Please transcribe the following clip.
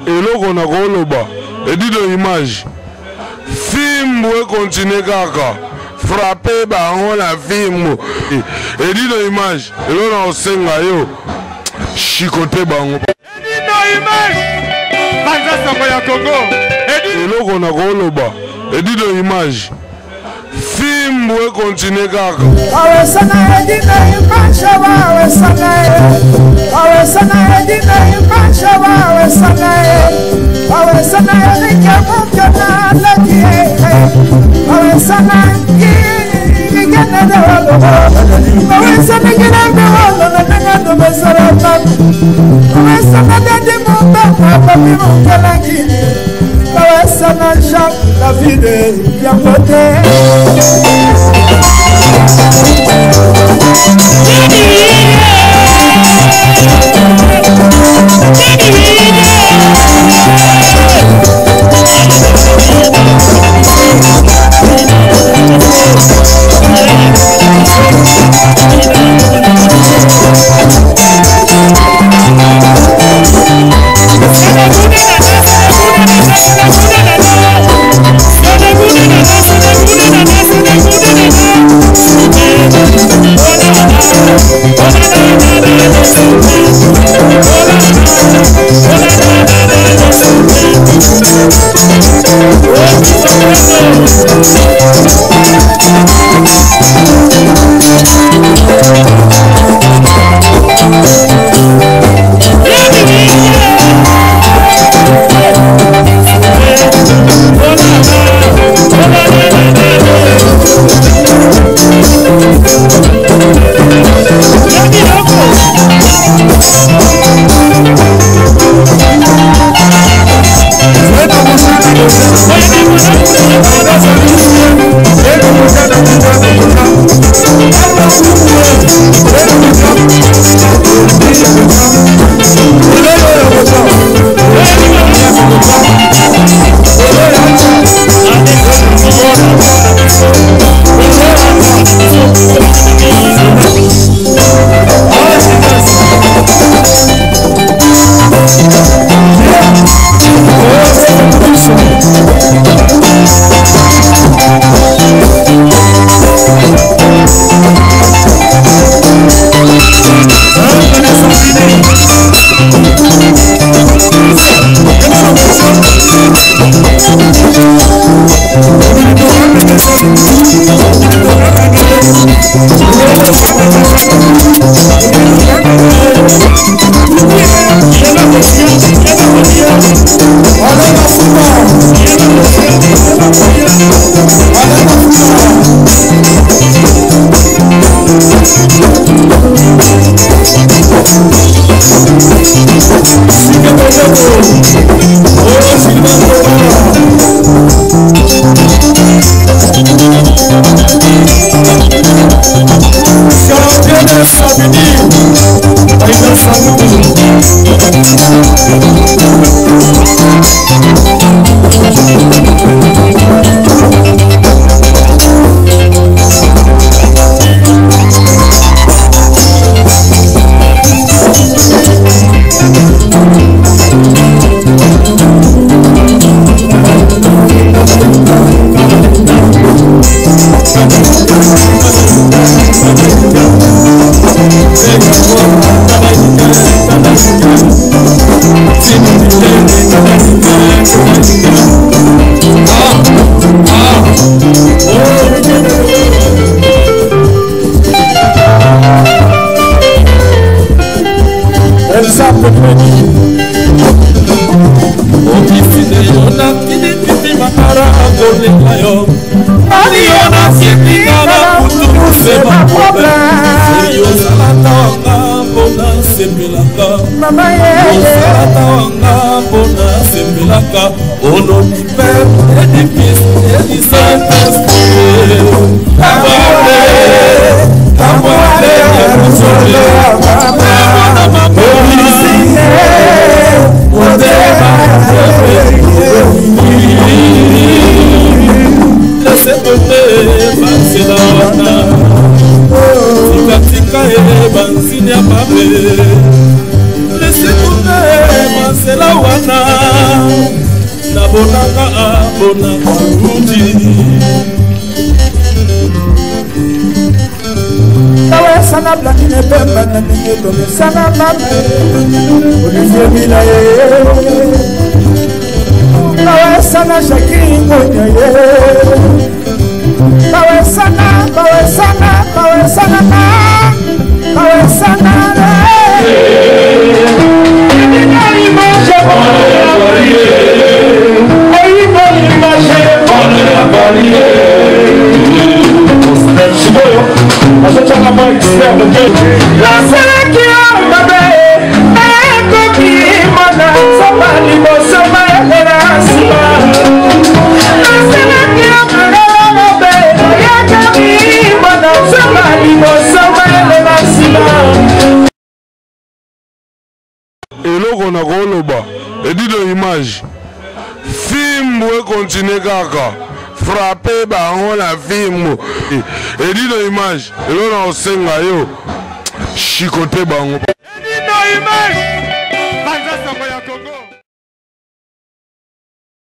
eloko na koloba edido image film we continue kaka frapper bango na film edido image eloko na osenga yo chicote bango edido image banza soko ya Congo eloko na koloba edido image film we continue kaka awesana edido image awesana edido image awesana edike mukana laki awesana igana dawalo awesana igana dawalo na ndo mesarata awesana dede mumba papi mukana kini awesana Jean David Yangote Laissez tomber, c'est la wana. na bonanga abonaka kuti nawe sana blanine pemba na ndenge tomesana mame Olivier Milaye nawe sana Jackie Ngonya ye nawe sana eloko na koloba edido image film we continue kaka frapper bango na film edido image eloko na osenga yo chikote bango Edido image